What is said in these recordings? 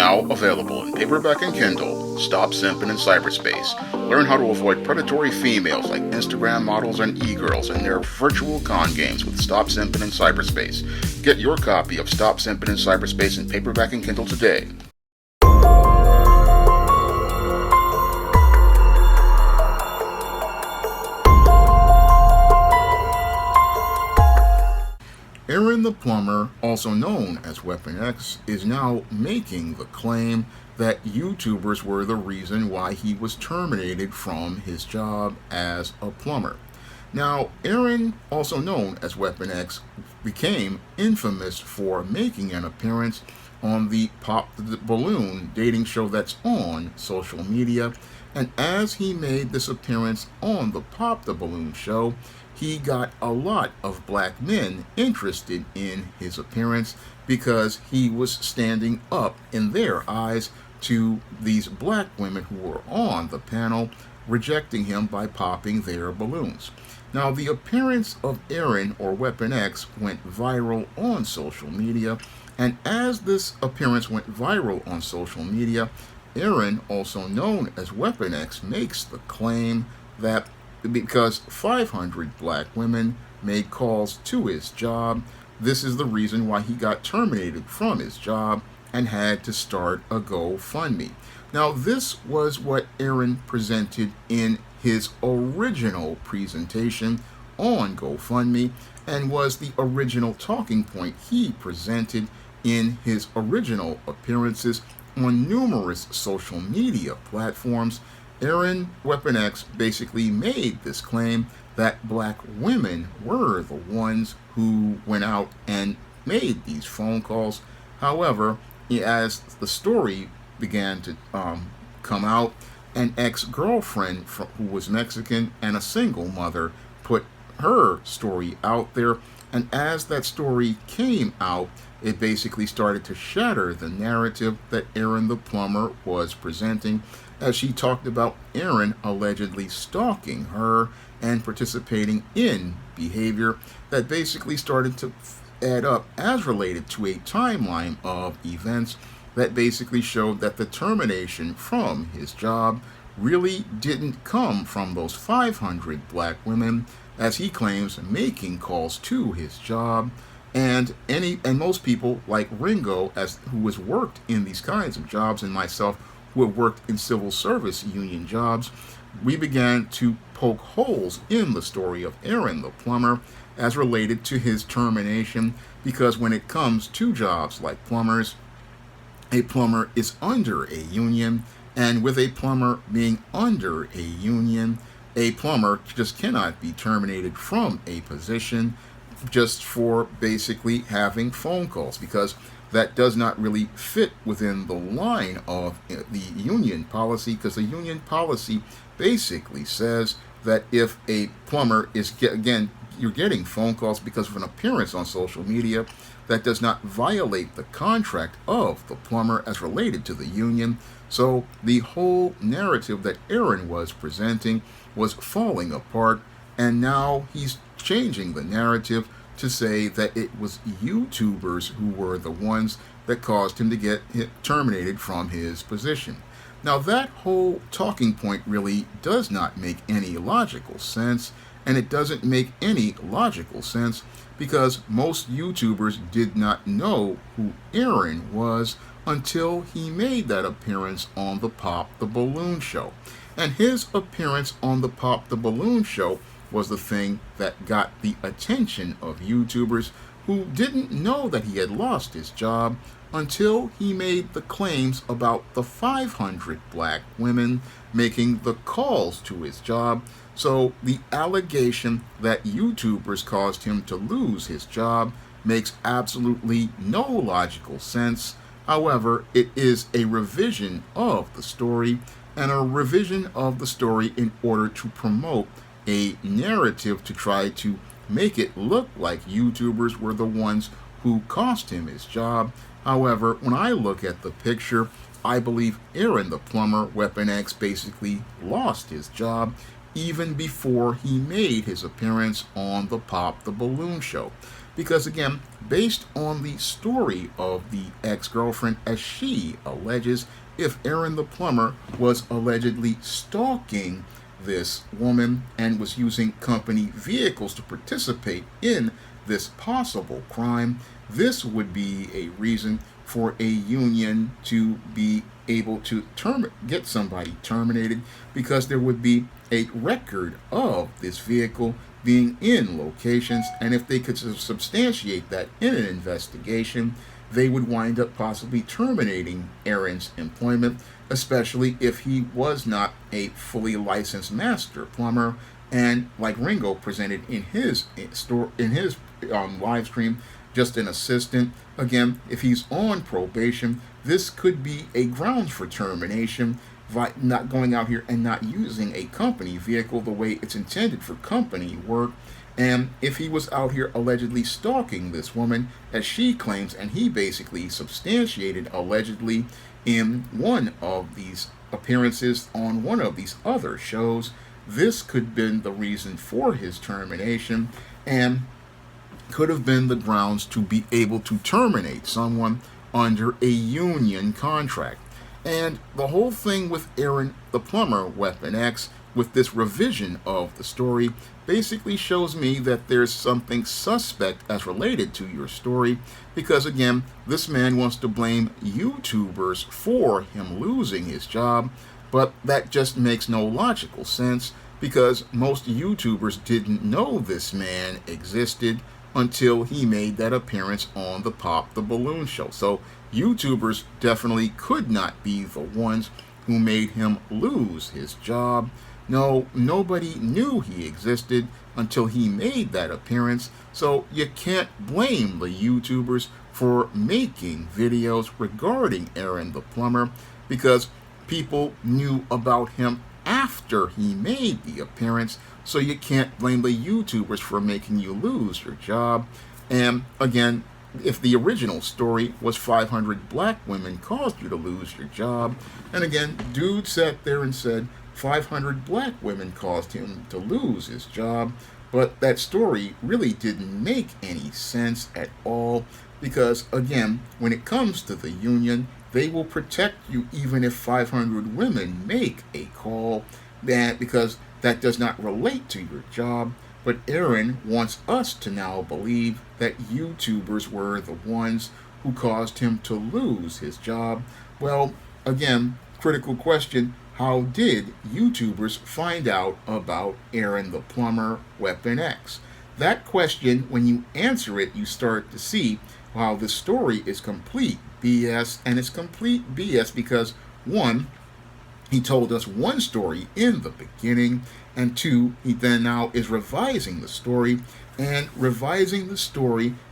Now available in paperback and Kindle, Stop Simping in Cyberspace. Learn how to avoid predatory females like Instagram models and e-girls in their virtual con games with Stop Simping in Cyberspace. Get your copy of Stop Simping in Cyberspace in paperback and Kindle today. Aaron the Plumber, also known as Weapon X, is now making the claim that YouTubers were the reason why he was terminated from his job as a plumber. Now, Aaron, also known as Weapon X, became infamous for making an appearance on the Pop the Balloon dating show that's on social media. And as he made this appearance on the Pop the Balloon show, he got a lot of black men interested in his appearance because he was standing up in their eyes to these black women who were on the panel, rejecting him by popping their balloons. Now, the appearance of Aaron, or Weapon X, went viral on social media, and as this appearance went viral on social media, Aaron, also known as Weapon X, makes the claim that because 500 black women made calls to his job, this is the reason why he got terminated from his job and had to start a GoFundMe. Now, this was what Aaron presented in his original presentation on GoFundMe and was the original talking point he presented in his original appearances on numerous social media platforms. Aaron Weapon X basically made this claim that black women were the ones who went out and made these phone calls. However, as the story began to come out, an ex-girlfriend who was Mexican and a single mother put her story out there, and as that story came out, it basically started to shatter the narrative that Aaron the Plumber was presenting, as she talked about Aaron allegedly stalking her and participating in behavior that basically started to add up as related to a timeline of events that basically showed that the termination from his job really didn't come from those 500 black women, as he claims, making calls to his job. And most people like Ringo, who has worked in these kinds of jobs, and myself, who have worked in civil service union jobs, we began to poke holes in the story of Aaron the Plumber as related to his termination, because when it comes to jobs like plumbers, a plumber is under a union, and with a plumber being under a union, a plumber just cannot be terminated from a position just for basically having phone calls, because that does not really fit within the line of the union policy, because the union policy basically says that if a plumber is, again, you're getting phone calls because of an appearance on social media, that does not violate the contract of the plumber as related to the union. So the whole narrative that Aaron was presenting was falling apart, and now he's changing the narrative to say that it was YouTubers who were the ones that caused him to get terminated from his position. Now, that whole talking point really does not make any logical sense, and it doesn't make any logical sense because most YouTubers did not know who Aaron was until he made that appearance on the Pop the Balloon show. And his appearance on the Pop the Balloon show was the thing that got the attention of YouTubers who didn't know that he had lost his job until he made the claims about the 500 black women making the calls to his job. So the allegation that YouTubers caused him to lose his job makes absolutely no logical sense. However, it is a revision of the story, and a revision of the story in order to promote a narrative to try to make it look like YouTubers were the ones who cost him his job. However, when I look at the picture, I believe Aaron the Plumber, Weapon X, basically lost his job even before he made his appearance on the Pop the Balloon show. because again, based on the story of the ex-girlfriend, as she alleges, if Aaron the plumber was allegedly stalking this woman and was using company vehicles to participate in this possible crime, this would be a reason for a union to be able to get somebody terminated, because there would be a record of this vehicle being in locations, and if they could substantiate that in an investigation, they would wind up possibly terminating Aaron's employment, especially if he was not a fully licensed master plumber. And like Ringo presented in his live stream, just an assistant. Again, if he's on probation, this could be a grounds for termination by not going out here and not using a company vehicle the way it's intended for company work. And if he was out here allegedly stalking this woman, as she claims, and he basically substantiated allegedly in one of these appearances on one of these other shows, this could have been the reason for his termination, and could have been the grounds to be able to terminate someone under a union contract. And the whole thing with Aaron the plumber, Weapon X, with this revision of the story, basically shows me that there's something suspect as related to your story, because again, this man wants to blame YouTubers for him losing his job, but that just makes no logical sense, because most YouTubers didn't know this man existed until he made that appearance on the Pop the Balloon show. So YouTubers definitely could not be the ones who made him lose his job. No, nobody knew he existed until he made that appearance, so you can't blame the YouTubers for making videos regarding Aaron the plumber, because people knew about him after he made the appearance, so you can't blame the YouTubers for making you lose your job. And again, if the original story was 500 black women caused you to lose your job, and again, dude sat there and said 500 black women caused him to lose his job, but that story really didn't make any sense at all, because again, when it comes to the union, they will protect you even if 500 women make a call, because that does not relate to your job. But Aaron wants us to now believe that YouTubers were the ones who caused him to lose his job. Well, again, critical question: how did YouTubers find out about Aaron the plumber, Weapon X? That question, when you answer it, you start to see how this story is complete BS, and it's complete BS because, one, he told us one story in the beginning, and two, he then now is revising the story,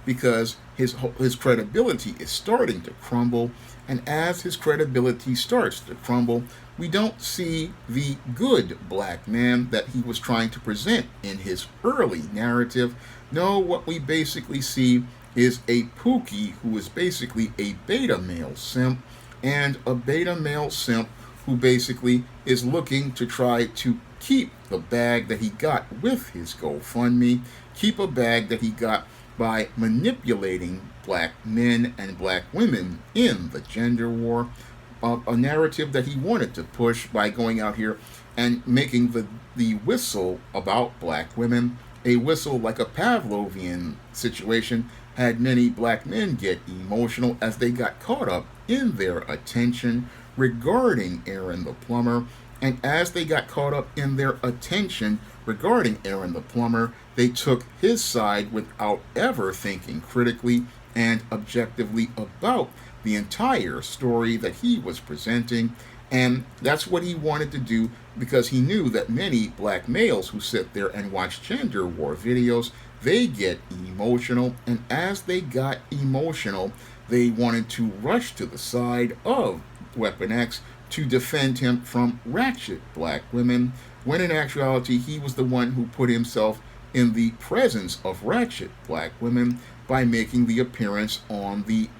because his credibility is starting to crumble, and as his credibility starts to crumble, we don't see the good black man that he was trying to present in his early narrative. No, what we basically see is a Pookie who is basically a beta male simp, and a beta male simp who basically is looking to try to keep the bag that he got with his GoFundMe, keep a bag that he got by manipulating black men and black women in the gender war, a narrative that he wanted to push by going out here and making the whistle about black women a whistle like a Pavlovian situation, had many black men get emotional as they got caught up in their attention regarding Aaron the plumber. And as they got caught up in their attention regarding Aaron the plumber, they took his side without ever thinking critically and objectively about the entire story that he was presenting. And that's what he wanted to do, because he knew that many black males who sit there and watch gender war videos, they get emotional, and as they got emotional, they wanted to rush to the side of Weapon X to defend him from ratchet black women, when in actuality he was the one who put himself in the presence of ratchet black women by making the appearance on the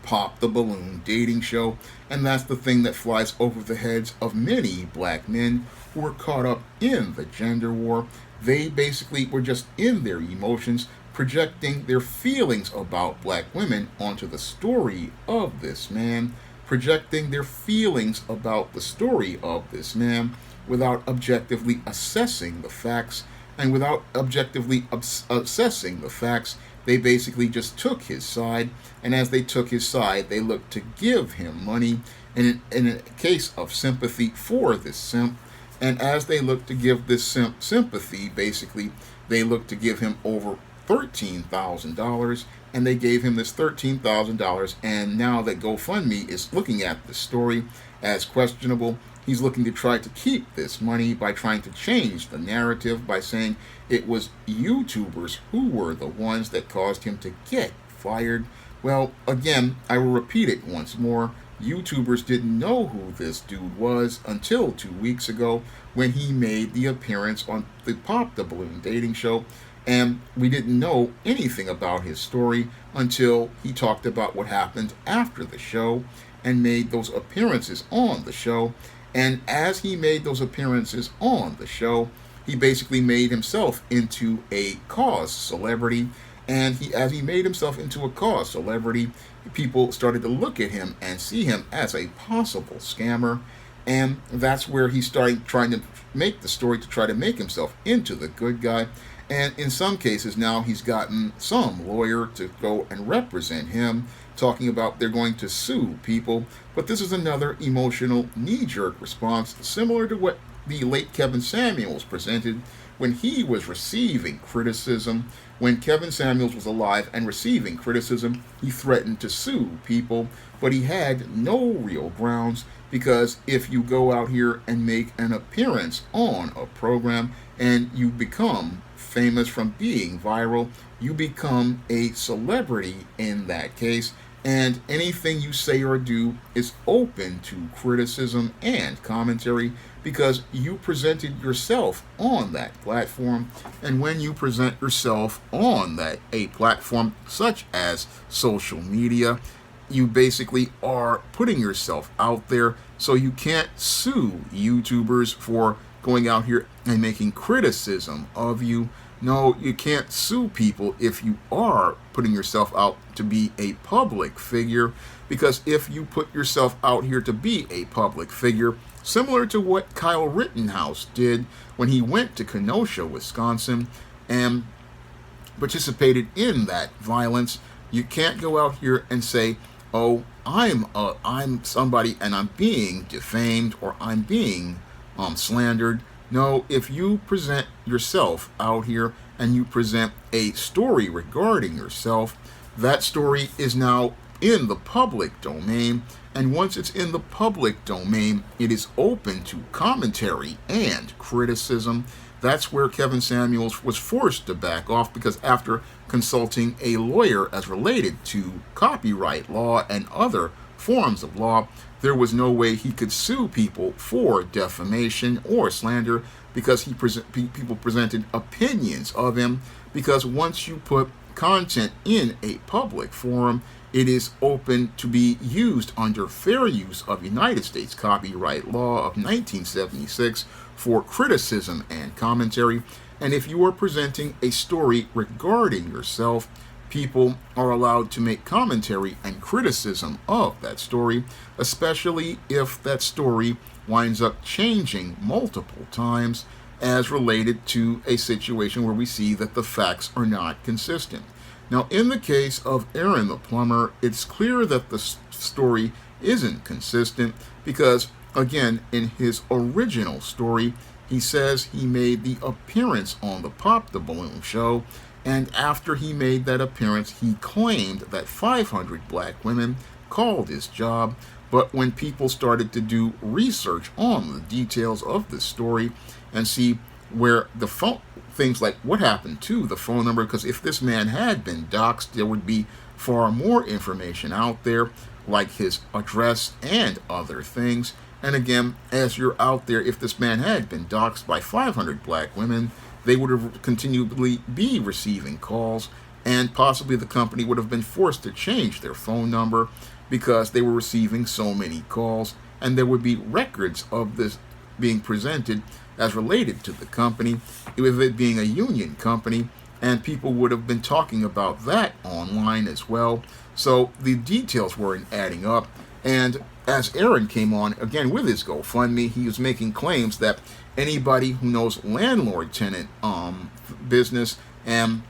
Pop the Balloon dating show. And that's the thing that flies over the heads of many black men who were caught up in the gender war. They basically were just in their emotions, projecting their feelings about black women onto the story of this man, projecting their feelings about the story of this man without objectively assessing the facts. And without objectively assessing the facts, they basically just took his side. And as they took his side, they looked to give him money in a case of sympathy for this simp. And as they looked to give this simp sympathy, basically, they looked to give him over $13,000, and they gave him this $13,000. And now that GoFundMe is looking at the story as questionable, he's looking to try to keep this money by trying to change the narrative by saying it was YouTubers who were the ones that caused him to get fired. Well, again, I will repeat it once more. YouTubers didn't know who this dude was until 2 weeks ago when he made the appearance on the Pop the Balloon dating show. And we didn't know anything about his story until he talked about what happened after the show and made those appearances on the show. And as he made those appearances on the show, he basically made himself into a cause celebrity. And as he made himself into a cause celebrity, people started to look at him and see him as a possible scammer. And that's where he started trying to make the story to try to make himself into the good guy. And in some cases now he's gotten some lawyer to go and represent him, talking about they're going to sue people. But this is another emotional knee-jerk response, similar to what the late Kevin Samuels presented when he was receiving criticism. When Kevin Samuels was alive and receiving criticism, he threatened to sue people, but he had no real grounds, because if you go out here and make an appearance on a program and you become famous from being viral, you become a celebrity in that case, and anything you say or do is open to criticism and commentary because you presented yourself on that platform. And when you present yourself on a platform such as social media, you basically are putting yourself out there, so you can't sue YouTubers for going out here and making criticism of you. No, you can't sue people if you are putting yourself out to be a public figure, because if you put yourself out here to be a public figure, similar to what Kyle Rittenhouse did when he went to Kenosha, Wisconsin, and participated in that violence, you can't go out here and say, oh, I'm somebody and I'm being defamed or I'm being slandered. No, if you present yourself out here and you present a story regarding yourself, that story is now in the public domain. And once it's in the public domain, it is open to commentary and criticism. That's where Kevin Samuels was forced to back off, because after consulting a lawyer as related to copyright law and other forms of law, there was no way he could sue people for defamation or slander, because people presented opinions of him. Because once you put content in a public forum, it is open to be used under fair use of United States copyright law of 1976 for criticism and commentary. And if you are presenting a story regarding yourself, people are allowed to make commentary and criticism of that story, especially if that story winds up changing multiple times as related to a situation where we see that the facts are not consistent. Now, in the case of Aaron the Plumber, it's clear that the story isn't consistent because, again, in his original story, he says he made the appearance on the Pop the Balloon show, and after he made that appearance, he claimed that 500 black women called his job. But when people started to do research on the details of this story and see where the phone, things like what happened to the phone number, because if this man had been doxxed, there would be far more information out there, like his address and other things. And again, as you're out there, if this man had been doxxed by 500 black women, they would have continually be receiving calls, and possibly the company would have been forced to change their phone number because they were receiving so many calls, and there would be records of this being presented as related to the company. With it being a union company, and people would have been talking about that online as well. So the details weren't adding up. And as Aaron came on again with his GoFundMe, he was making claims that anybody who knows landlord-tenant business and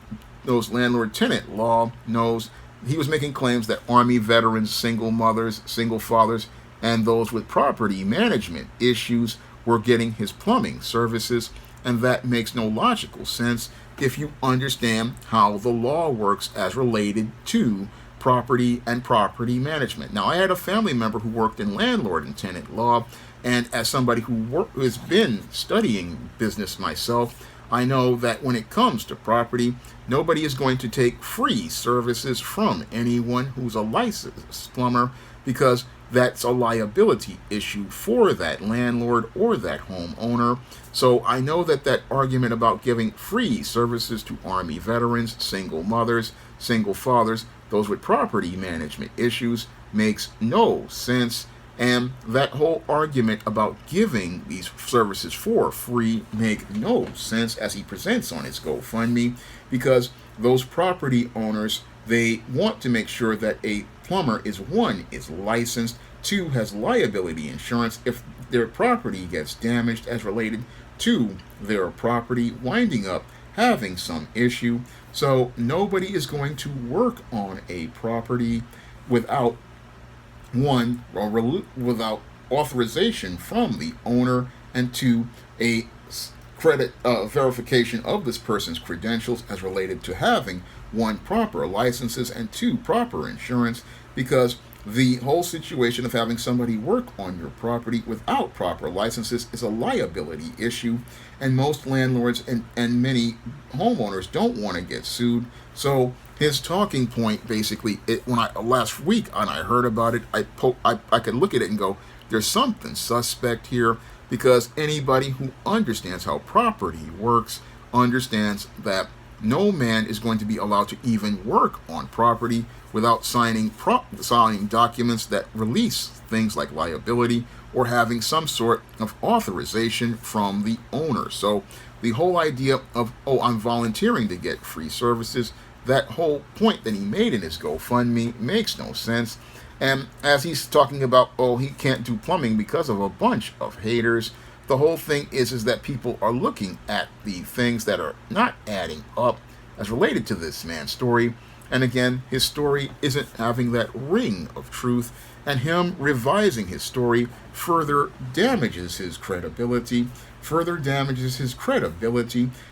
knows landlord-tenant law knows he was making claims that Army veterans, single mothers, single fathers, and those with property management issues were getting his plumbing services, and that makes no logical sense if you understand how the law works as related to property and property management. Now, I had a family member who worked in landlord and tenant law, and as somebody who has been studying business myself, I know that when it comes to property, nobody is going to take free services from anyone who's a licensed plumber, because that's a liability issue for that landlord or that homeowner. So I know that that argument about giving free services to Army veterans, single mothers, single fathers, those with property management issues makes no sense. And that whole argument about giving these services for free make no sense as he presents on his GoFundMe, because those property owners, they want to make sure that a plumber is, one, is licensed, two, has liability insurance if their property gets damaged as related to their property winding up having some issue. So nobody is going to work on a property without, one, without authorization from the owner, and two, a credit verification of this person's credentials as related to having, one, proper licenses, and two, proper insurance, because the whole situation of having somebody work on your property without proper licenses is a liability issue, and most landlords and many homeowners don't want to get sued. So his talking point, basically, when I last week and I heard about it, I could look at it and go, there's something suspect here, because anybody who understands how property works understands that no man is going to be allowed to even work on property without signing documents that release things like liability or having some sort of authorization from the owner. So the whole idea of, oh, I'm volunteering to get free services, that whole point that he made in his GoFundMe makes no sense. And as he's talking about, oh, he can't do plumbing because of a bunch of haters, the whole thing is that people are looking at the things that are not adding up as related to this man's story. And again, his story isn't having that ring of truth, and him revising his story further damages his credibility,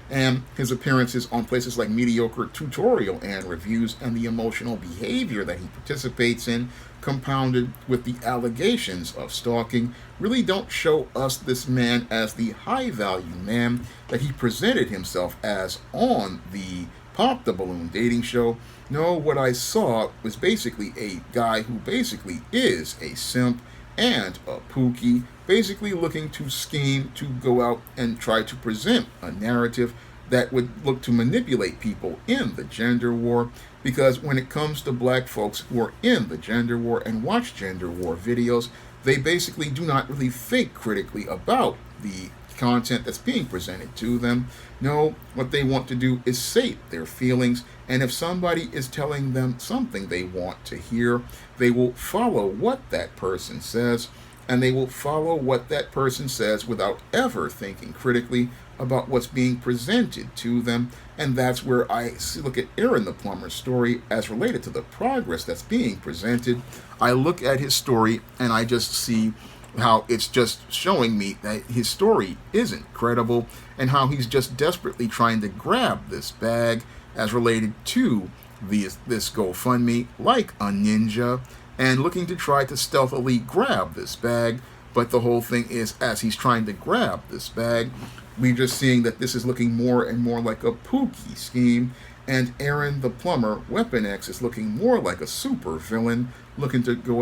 and his appearances on places like Mediocre Tutorial and Reviews, and the emotional behavior that he participates in, compounded with the allegations of stalking, really don't show us this man as the high-value man that he presented himself as on the Pop the Balloon dating show. No, what I saw was basically a guy who basically is a simp and a pookie, basically looking to scheme to go out and try to present a narrative that would look to manipulate people in the gender war. Because when it comes to black folks who are in the gender war and watch gender war videos, they basically do not really think critically about the content that's being presented to them. No, what they want to do is sate their feelings, and if somebody is telling them something they want to hear, they will follow what that person says, and they will follow what that person says without ever thinking critically about what's being presented to them. And that's where I look at Aaron the Plumber's story as related to the progress that's being presented. I look at his story and I just see how it's just showing me that his story isn't credible, and how he's just desperately trying to grab this bag as related to this GoFundMe like a ninja, and looking to try to stealthily grab this bag. But the whole thing is, as he's trying to grab this bag, we're just seeing that this is looking more and more like a Pookie scheme, and Aaron the Plumber, Weapon X, is looking more like a super villain, looking to go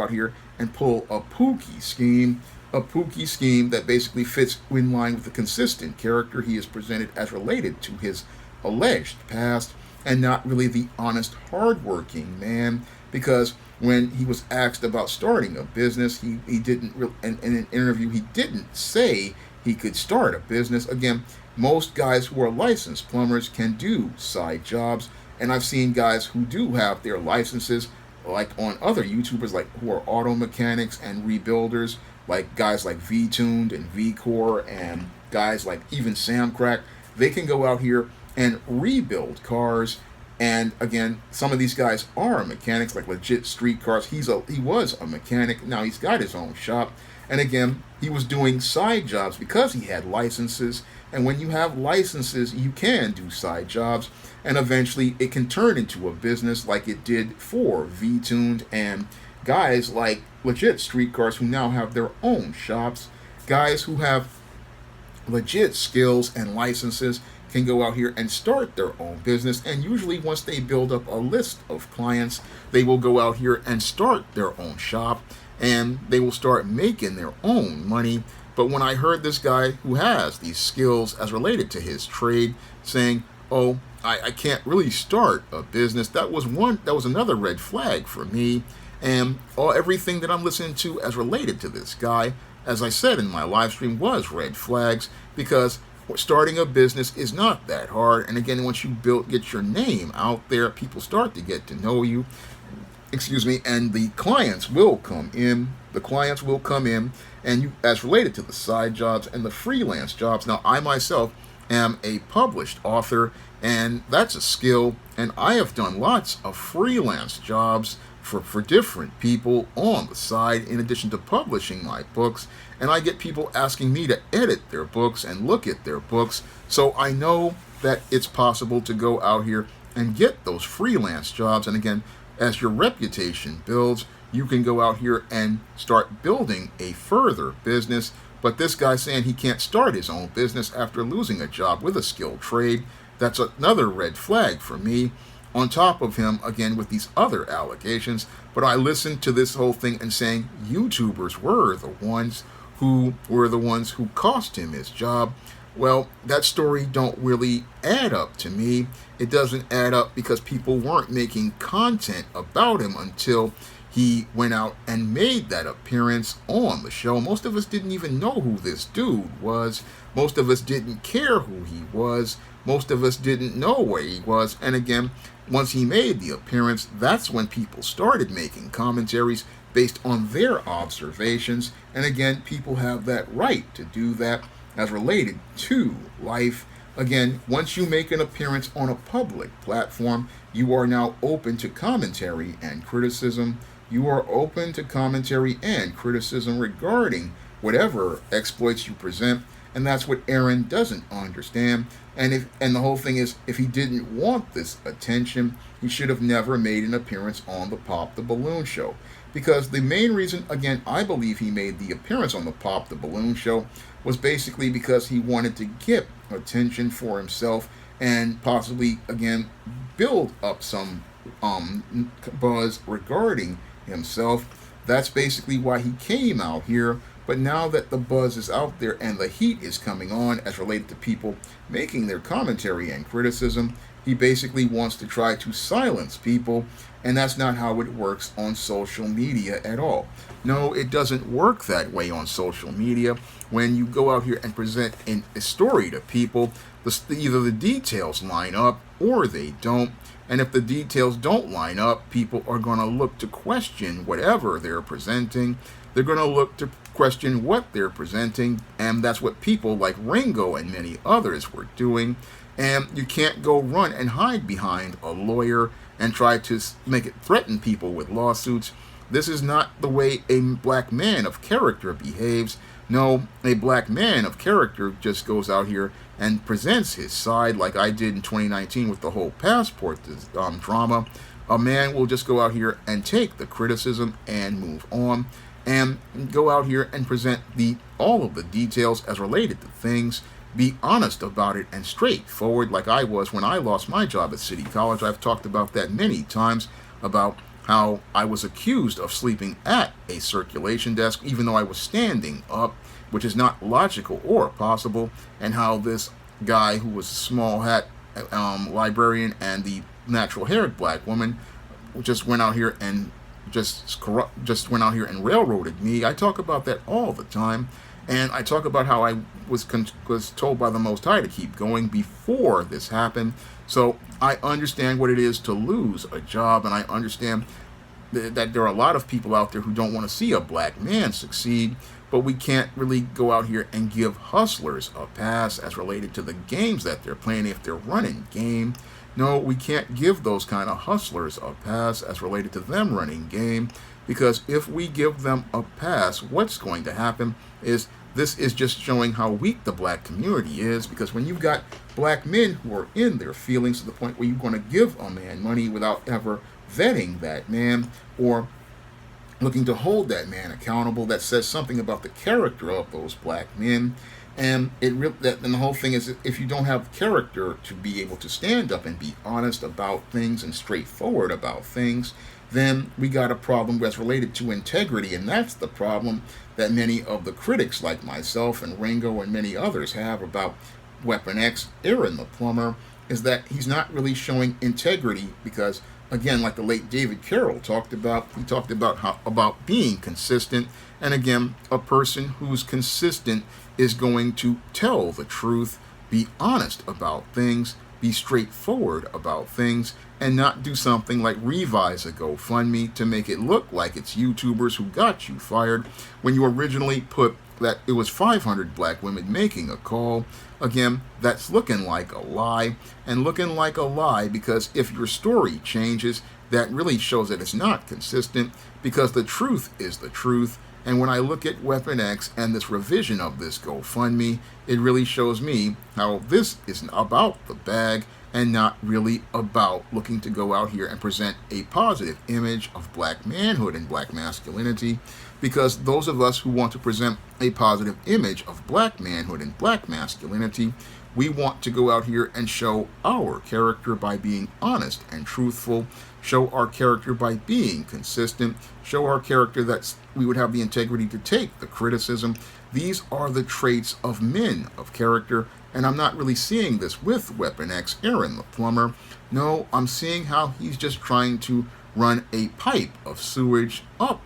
out here and pull a Pookie scheme that basically fits in line with the consistent character he is presented as related to his alleged past, and not really the honest, hardworking man. Because when he was asked about starting a business, he didn't in an interview, he didn't say he could start a business. Again, most guys who are licensed plumbers can do side jobs, and I've seen guys who do have their licenses, like on other YouTubers, like who are auto mechanics and rebuilders, like guys like V-Tuned and V-Core, and guys like even Samcrack. They can go out here and rebuild cars. And again, some of these guys are mechanics, like legit street cars. He was a mechanic. Now he's got his own shop. And again, he was doing side jobs because he had licenses. And when you have licenses, you can do side jobs. And eventually it can turn into a business like it did for V-Tuned and guys like legit street cars who now have their own shops. Guys who have legit skills and licenses can go out here and start their own business. And usually once they build up a list of clients, they will go out here and start their own shop, and they will start making their own money. But when I heard this guy who has these skills as related to his trade saying, oh, I can't really start a business, that was another red flag for me. And everything that I'm listening to as related to this guy, as I said in my live stream, was red flags, because starting a business is not that hard. And again, once you get your name out there, people start to get to know you. And the clients will come in. And you, as related to the side jobs and the freelance jobs. Now, I myself am a published author, and that's a skill. And I have done lots of freelance jobs for different people on the side, in addition to publishing my books. And I get people asking me to edit their books and look at their books. So I know that it's possible to go out here and get those freelance jobs. And again, as your reputation builds, you can go out here and start building a further business. But this guy saying he can't start his own business after losing a job with a skilled trade, that's another red flag for me. On top of him, again, with these other allegations. But I listened to this whole thing and saying YouTubers were the ones who cost him his job. Well, that story don't really add up to me. It doesn't add up because people weren't making content about him until he went out and made that appearance on the show. Most of us didn't even know who this dude was. Most of us didn't care who he was. Most of us didn't know where he was. And again, once he made the appearance, that's when people started making commentaries based on their observations. And again, people have that right to do that as related to life. Again, once you make an appearance on a public platform, you are now open to commentary and criticism. You are open to commentary and criticism regarding whatever exploits you present. And that's what Aaron doesn't understand. And the whole thing is, if he didn't want this attention, he should have never made an appearance on the Pop the Balloon show. Because the main reason, again, I believe he made the appearance on the Pop the Balloon show was basically because he wanted to get attention for himself and possibly, again, build up some buzz regarding himself. That's basically why he came out here. But now that the buzz is out there and the heat is coming on as related to people making their commentary and criticism, he basically wants to try to silence people, and that's not how it works on social media at all. No, it doesn't work that way on social media. When you go out here and present a story to people, either the details line up or they don't. And if the details don't line up, people are going to look to question whatever they're presenting. They're going to look to question what they're presenting, and that's what people like Ringo and many others were doing. And you can't go run and hide behind a lawyer and try to make it threaten people with lawsuits. This is not the way a black man of character behaves. No, a black man of character just goes out here and presents his side, like I did in 2019 with the whole passport drama. A man will just go out here and take the criticism and move on, and go out here and present all of the details as related to things. Be honest about it and straightforward, like I was when I lost my job at City College. I've talked about that many times, about how I was accused of sleeping at a circulation desk, even though I was standing up, which is not logical or possible, and how this guy who was a small hat librarian and the natural-haired black woman just went out here and railroaded me. I talk about that all the time. And I talk about how I was told by the Most High to keep going before this happened. So I understand what it is to lose a job, and I understand that there are a lot of people out there who don't want to see a black man succeed, but we can't really go out here and give hustlers a pass as related to the games that they're playing if they're running game. No, we can't give those kind of hustlers a pass as related to them running game, because if we give them a pass, what's going to happen is this is just showing how weak the black community is, because when you've got black men who are in their feelings to the point where you're going to give a man money without ever vetting that man or looking to hold that man accountable, that says something about the character of those black men. And and the whole thing is, if you don't have character to be able to stand up and be honest about things and straightforward about things, then we got a problem that's related to integrity. And that's the problem that many of the critics like myself and Ringo and many others have about Weapon X, Aaron the Plumber, is that he's not really showing integrity, because again, like the late David Carroll talked about, he talked about about being consistent. And again, a person who's consistent is going to tell the truth, be honest about things, be straightforward about things, and not do something like revise a GoFundMe to make it look like it's YouTubers who got you fired when you originally put that it was 500 black women making a call. Again, that's looking like a lie, and looking like a lie because if your story changes, that really shows that it's not consistent, because the truth is the truth. And when I look at Weapon X and this revision of this GoFundMe, it really shows me how this isn't about the bag and not really about looking to go out here and present a positive image of black manhood and black masculinity. Because those of us who want to present a positive image of black manhood and black masculinity, we want to go out here and show our character by being honest and truthful, show our character by being consistent, show our character that we would have the integrity to take the criticism. These are the traits of men of character, and I'm not really seeing this with Weapon X, Aaron the Plumber. No, I'm seeing how he's just trying to run a pipe of sewage up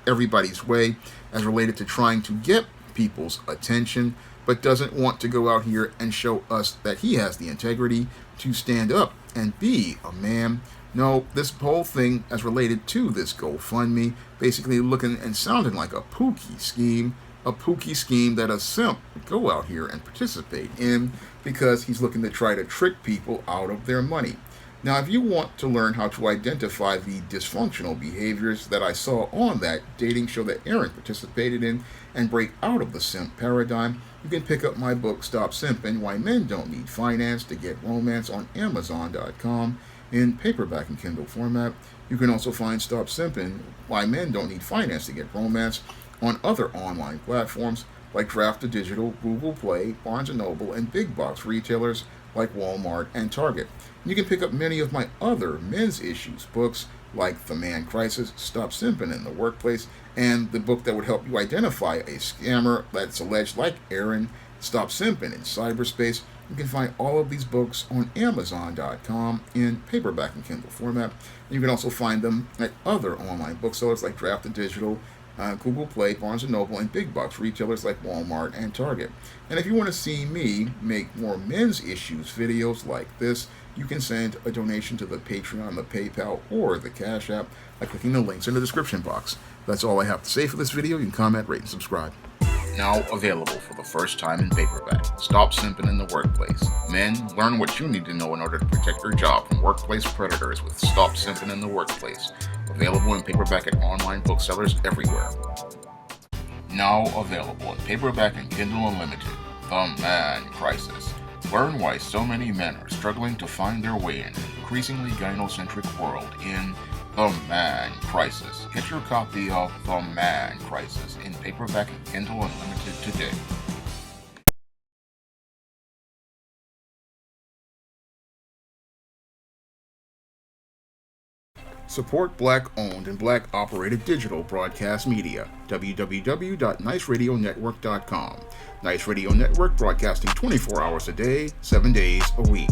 everybody's way as related to trying to get people's attention, but doesn't want to go out here and show us that he has the integrity to stand up and be a man. No, this whole thing as related to this GoFundMe, basically looking and sounding like a Pookie scheme that a simp would go out here and participate in, because he's looking to try to trick people out of their money. Now, if you want to learn how to identify the dysfunctional behaviors that I saw on that dating show that Aaron participated in and break out of the simp paradigm, you can pick up my book, Stop Simping, Why Men Don't Need Finance to Get Romance, on Amazon.com in paperback and Kindle format. You can also find Stop Simping, Why Men Don't Need Finance to Get Romance on other online platforms like Draft2Digital, Google Play, Barnes & Noble, and big box retailers like Walmart and Target. You can pick up many of my other men's issues books like The Man Crisis, Stop Simping in the Workplace, and the book that would help you identify a scammer that's alleged like Aaron, Stop Simping in Cyberspace. You can find all of these books on Amazon.com in paperback and Kindle format. You can also find them at other online booksellers like Draft2Digital, Google Play, Barnes & Noble, and big box retailers like Walmart and Target. And if you want to see me make more men's issues videos like this, you can send a donation to the Patreon, the PayPal, or the Cash App by clicking the links in the description box. That's all I have to say for this video. You can comment, rate, and subscribe. Now available for the first time in paperback. Stop Simping in the Workplace. Men, learn what you need to know in order to protect your job from workplace predators with Stop Simping in the Workplace. Available in paperback at online booksellers everywhere. Now available in paperback and Kindle Unlimited. The Man Crisis. Learn why so many men are struggling to find their way in an increasingly gynocentric world in The Man Crisis. Get your copy of The Man Crisis in paperback and Kindle Unlimited today. Support Black-owned and Black-operated digital broadcast media. www.niceradionetwork.com. Nice Radio Network, broadcasting 24 hours a day, 7 days a week.